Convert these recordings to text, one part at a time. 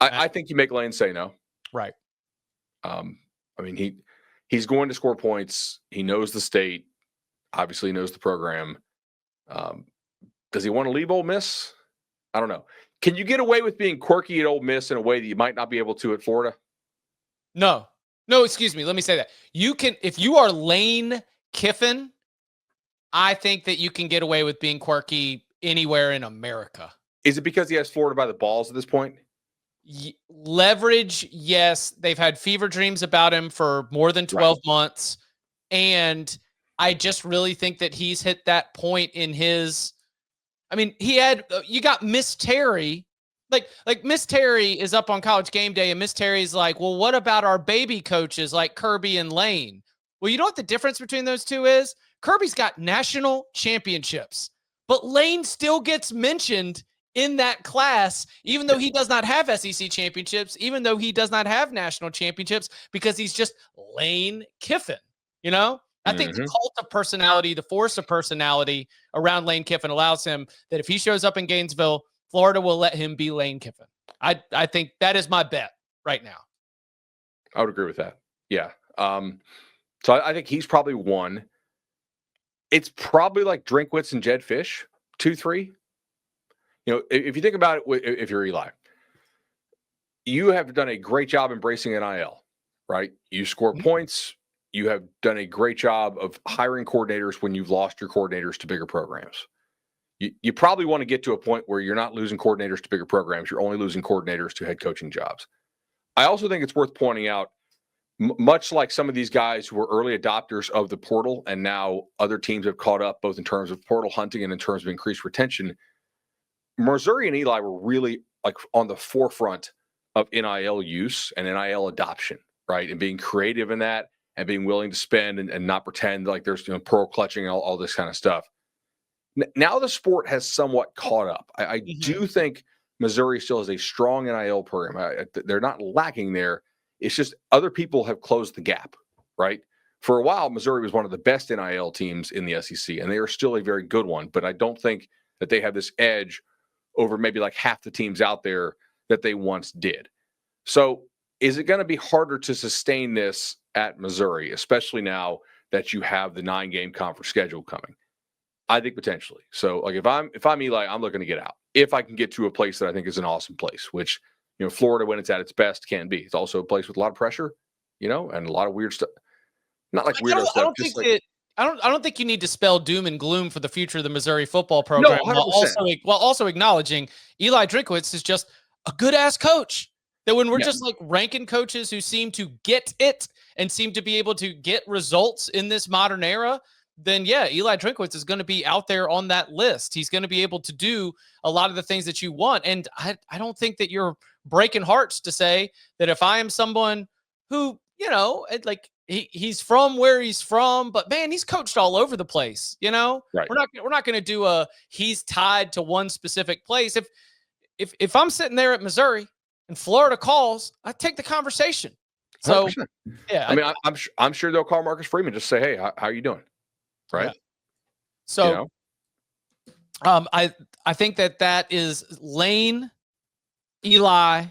I think you make Lane say no. Right. I mean, he's going to score points. He knows the state. Obviously, he knows the program. Does he want to leave Ole Miss? I don't know. Can you get away with being quirky at Ole Miss in a way that you might not be able to at Florida? No, excuse me. Let me say that. You can, if you are Lane Kiffin, I think that you can get away with being quirky anywhere in America. Is it because he has Florida by the balls at this point? Leverage, yes. They've had fever dreams about him for more than 12 months. And I just really think that he's hit that point in his, I mean, you got Miss Terry. Like Miss Terry is up on College Game Day, and Miss Terry's like, well, what about our baby coaches like Kirby and Lane? Well, you know what the difference between those two is? Kirby's got national championships, but Lane still gets mentioned in that class, even though he does not have SEC championships, even though he does not have national championships, because he's just Lane Kiffin, you know? I think the cult of personality, the force of personality around Lane Kiffin allows him that if he shows up in Gainesville, Florida will let him be Lane Kiffin. I think that is my bet right now. I would agree with that. Yeah. So I think he's probably one. It's probably like Drinkwitz and Jedd Fisch, 2, 3. You know, if you think about it, if you're Eli, you have done a great job embracing NIL, right? You score points. You have done a great job of hiring coordinators when you've lost your coordinators to bigger programs. You probably want to get to a point where you're not losing coordinators to bigger programs. You're only losing coordinators to head coaching jobs. I also think it's worth pointing out, much like some of these guys who were early adopters of the portal and now other teams have caught up both in terms of portal hunting and in terms of increased retention, Missouri and Eli were really like on the forefront of NIL use and NIL adoption, right? And being creative in that and being willing to spend and not pretend like there's pearl clutching and all this kind of stuff. Now the sport has somewhat caught up. I do think Missouri still has a strong NIL program. They're not lacking there. It's just other people have closed the gap, right? For a while, Missouri was one of the best NIL teams in the SEC, and they are still a very good one. But I don't think that they have this edge over maybe like half the teams out there that they once did. So is it going to be harder to sustain this at Missouri, especially now that you have the 9-game conference schedule coming? I think potentially. So like if I'm Eli, I'm looking to get out. If I can get to a place that I think is an awesome place, which, Florida when it's at its best can be. It's also a place with a lot of pressure, and a lot of weird stuff. Not like weirdo stuff. I don't think you need to spell doom and gloom for the future of the Missouri football program. No, 100%. While also acknowledging Eli Drinkwitz is just a good ass coach. That when we're just like ranking coaches who seem to get it and seem to be able to get results in this modern era, then Eli Drinkwitz is going to be out there on that list. He's going to be able to do a lot of the things that you want. And I don't think that you're breaking hearts to say that if I am someone who, like he's from where he's from, but man, he's coached all over the place. Right. We're not going to do he's tied to one specific place. If I'm sitting there at Missouri and Florida calls, I take the conversation. So 100%. I mean, I'm sure they'll call Marcus Freeman, just say, hey, how are you doing? Right. Yeah. So, I think that is Lane, Eli,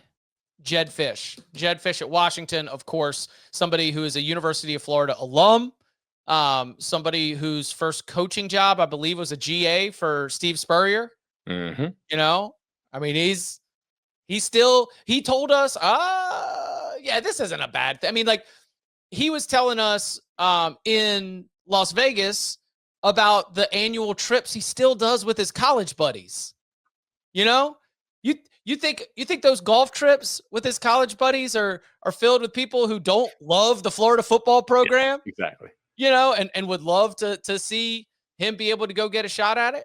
Jedd Fisch. Jedd Fisch at Washington, of course, somebody who is a University of Florida alum, somebody whose first coaching job, I believe, was a GA for Steve Spurrier. Mm-hmm. I mean, he told us, this isn't a bad thing. I mean, like he was telling us in Las Vegas about the annual trips he still does with his college buddies. You think those golf trips with his college buddies are filled with people who don't love the Florida football program? Yeah, exactly. And would love to see him be able to go get a shot at it.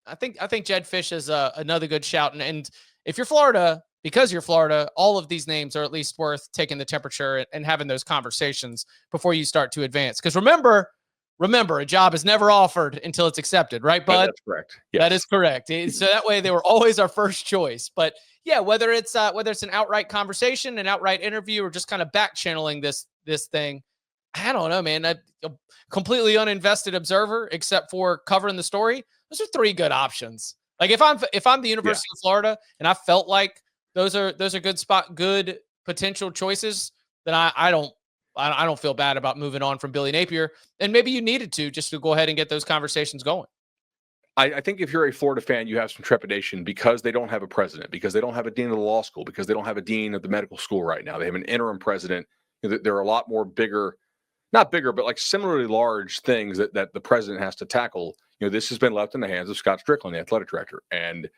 I think Jedd Fisch is another good shout. And if you're Florida, because you're Florida, all of these names are at least worth taking the temperature and having those conversations before you start to advance. Because remember, a job is never offered until it's accepted, right, Bud? That's correct. Yes. That is correct. So that way they were always our first choice. But whether it's an outright conversation, an outright interview, or just kind of back channeling this thing, I don't know, man. I'm a completely uninvested observer, except for covering the story. Those are 3 good options. Like if I'm the University of Florida and I felt like those are good potential choices, then I don't feel bad about moving on from Billy Napier. And maybe you needed to just to go ahead and get those conversations going. I think if you're a Florida fan, you have some trepidation because they don't have a president, because they don't have a dean of the law school, because they don't have a dean of the medical school right now. They have an interim president. There are a lot more not bigger, but like similarly large things that the president has to tackle. This has been left in the hands of Scott Strickland, the athletic director. And,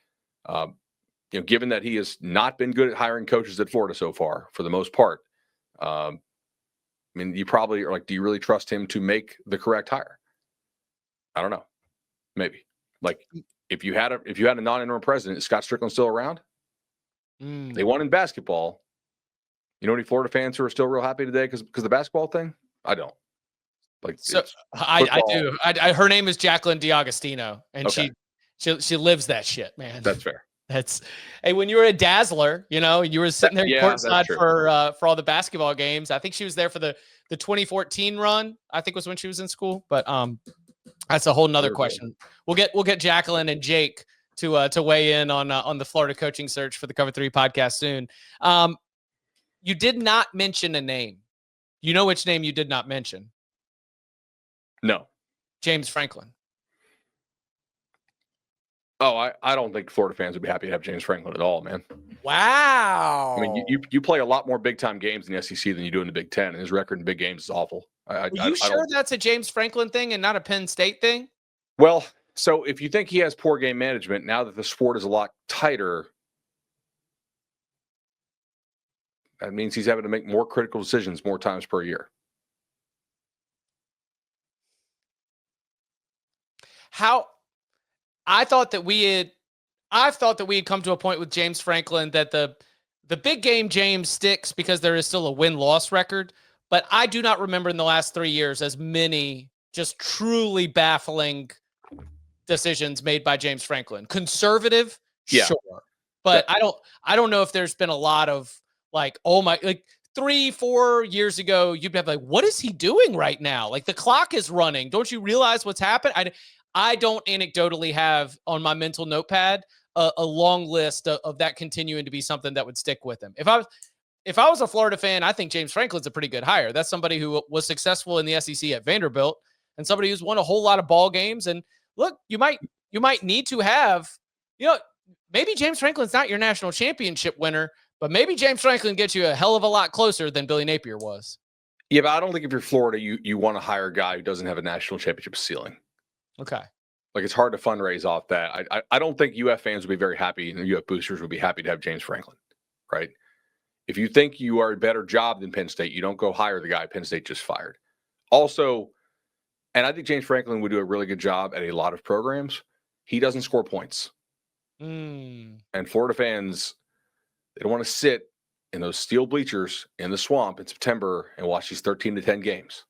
given that he has not been good at hiring coaches at Florida so far, for the most part, you probably are like, do you really trust him to make the correct hire? I don't know. Maybe. Like if you had a non-interim president, is Scott Strickland still around? They won in basketball. You know any Florida fans who are still real happy today because the basketball thing? I don't. Like so I do. Her name is Jacqueline D'Agostino, and okay. she lives that shit, man. That's fair. Hey, when you were a Dazzler, you were sitting there courtside for all the basketball games. I think she was there for the 2014 run. I think was when she was in school, but that's a whole nother question. We'll get Jacqueline and Jake to weigh in on the Florida coaching search for the Cover 3 podcast soon. You did not mention a name. You know which name you did not mention? No. James Franklin. Oh, I don't think Florida fans would be happy to have James Franklin at all, man. Wow. I mean, you play a lot more big-time games in the SEC than you do in the Big Ten, and his record in big games is awful. Are you sure that's a James Franklin thing and not a Penn State thing? Well, so if you think he has poor game management, now that the sport is a lot tighter, that means he's having to make more critical decisions more times per year. I thought that we had come to a point with James Franklin that the big game James sticks because there is still a win-loss record, but I do not remember in the last 3 years as many just truly baffling decisions made by James Franklin. Conservative, yeah. Sure. But I don't know if there's been a lot of like 3-4 years ago, you'd have like, what is he doing right now? Like the clock is running. Don't you realize what's happened? I don't anecdotally have on my mental notepad a long list of that continuing to be something that would stick with him. If I was a Florida fan, I think James Franklin's a pretty good hire. That's somebody who was successful in the SEC at Vanderbilt and somebody who's won a whole lot of ball games. And look, you might need to have, maybe James Franklin's not your national championship winner, but maybe James Franklin gets you a hell of a lot closer than Billy Napier was. Yeah, but I don't think if you're Florida, you want to hire a guy who doesn't have a national championship ceiling. Okay. Like it's hard to fundraise off that. I don't think UF fans would be very happy, and UF boosters would be happy to have James Franklin, right? If you think you are a better job than Penn State, you don't go hire the guy Penn State just fired. Also, and I think James Franklin would do a really good job at a lot of programs. He doesn't score points. And Florida fans, they don't want to sit in those steel bleachers in the swamp in September and watch these 13-10 games.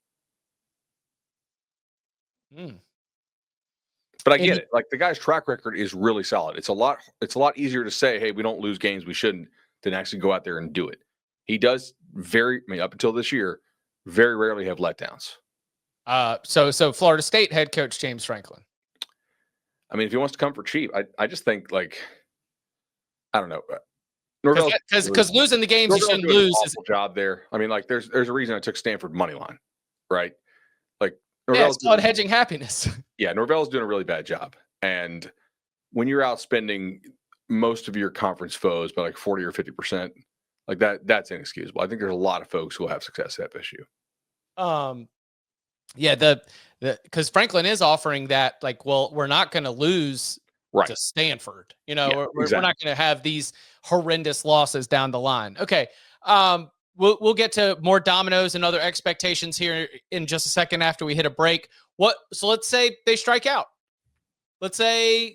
But I get it. Like the guy's track record is really solid. It's a lot easier to say, hey, we don't lose games we shouldn't, than actually go out there and do it. He does up until this year, very rarely have letdowns. So Florida State head coach James Franklin. I mean, if he wants to come for cheap, I just think I don't know. Because losing the games you shouldn't lose is a job there. I mean, like there's a reason I took Stanford money line, right? Like it's called hedging happiness. Yeah, Norvell's doing a really bad job. And when you're outspending most of your conference foes by like 40 or 50%, like that's inexcusable. I think there's a lot of folks who will have success at FSU. Yeah, because Franklin is offering that, like, well, we're not going to lose to Stanford. We're not going to have these horrendous losses down the line. Okay. We'll get to more dominoes and other expectations here in just a second after we hit a break. So let's say they strike out. Let's say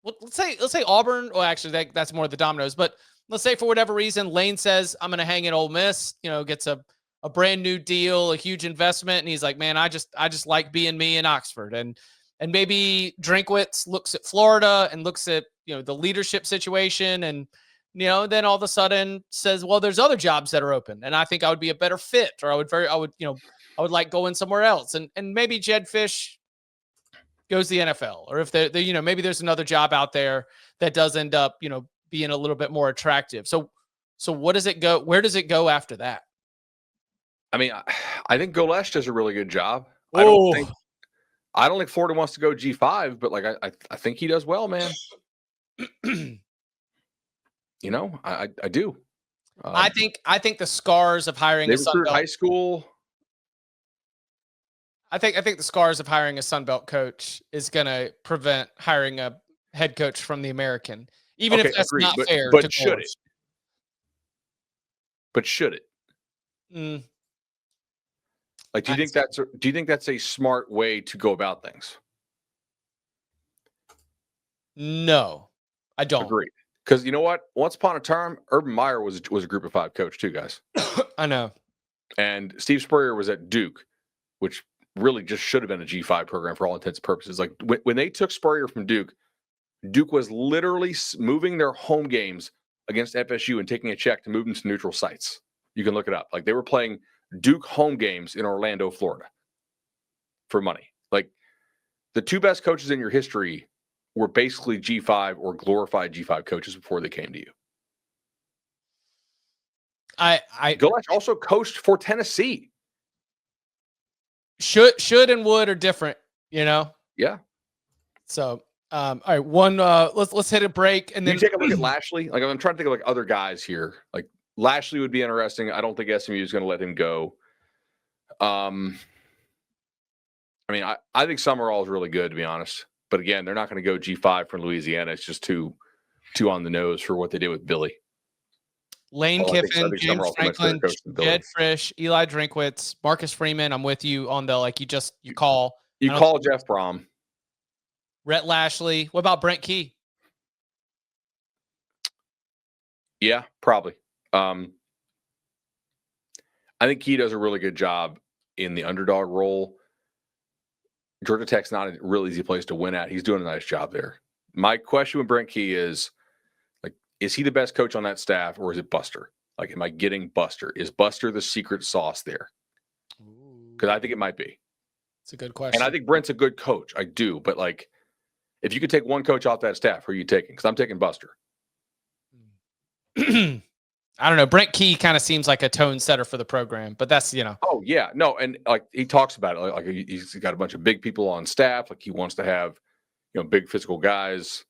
Auburn. Well, actually, that's more the dominoes. But let's say for whatever reason, Lane says, I'm going to hang at Ole Miss. Gets a brand new deal, a huge investment, and he's like, man, I just like being me in Oxford. And maybe Drinkwitz looks at Florida and looks at the leadership situation and. Then all of a sudden says, well, there's other jobs that are open and I think I would be a better fit, or I would like going somewhere else. And maybe Jedd Fisch goes to the NFL, or if maybe there's another job out there that does end up, being a little bit more attractive. So what does it go? Where does it go after that? I mean, I think Golesh does a really good job. Oh. I don't think Florida wants to go G5, but like I think he does well, man. You know, I do. I think the scars of hiring they a Sun recruit Belt high school. I think the scars of hiring a Sun Belt coach is going to prevent hiring a head coach from the American, even if that's agreed, not fair. But should it? But should it? Mm. Like, do you think that's a smart way to go about things? No, I don't. Agreed. Because you know what? Once upon a time, Urban Meyer was a Group of 5 coach too, guys. I know. And Steve Spurrier was at Duke, which really just should have been a G5 program for all intents and purposes. Like when they took Spurrier from Duke, Duke was literally moving their home games against FSU and taking a check to move them to neutral sites. You can look it up. Like they were playing Duke home games in Orlando, Florida for money. Like the 2 best coaches in your history were basically G5 or glorified G5 coaches before they came to you. Golesh also coached for Tennessee. Should and would are different, you know? Yeah. So all right, let's hit a break and then you take a look at Lashley. Like I'm trying to think of like other guys here. Like Lashley would be interesting. I don't think SMU is going to let him go. I mean, I think Summerall is really good, to be honest. But again, they're not going to go G5 for Louisiana. It's just too on the nose for what they did with Billy. Lane Kiffin, James Franklin, Jedd Fisch, Eli Drinkwitz, Marcus Freeman. I'm with you on the you call. You call Jeff Brom. Rhett Lashley. What about Brent Key? Yeah, probably. I think Key does a really good job in the underdog role. Georgia Tech's not a real easy place to win at. He's doing a nice job there. My question with Brent Key is, like, is he the best coach on that staff or is it Buster? Like, am I getting Buster? Is Buster the secret sauce there? Because I think it might be. It's a good question. And I think Brent's a good coach. I do. But, like, if you could take one coach off that staff, who are you taking? Because I'm taking Buster. I don't know. Brent Key kind of seems like a tone setter for the program, but that's, you know. Oh, yeah. No, and like he talks about it. Like he's got a bunch of big people on staff. Like he wants to have, big physical guys.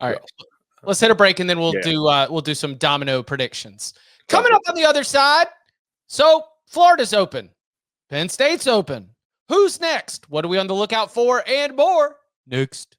All right. Let's hit a break and then we'll do some domino predictions. Coming up on the other side. So Florida's open. Penn State's open. Who's next? What are we on the lookout for? And more next.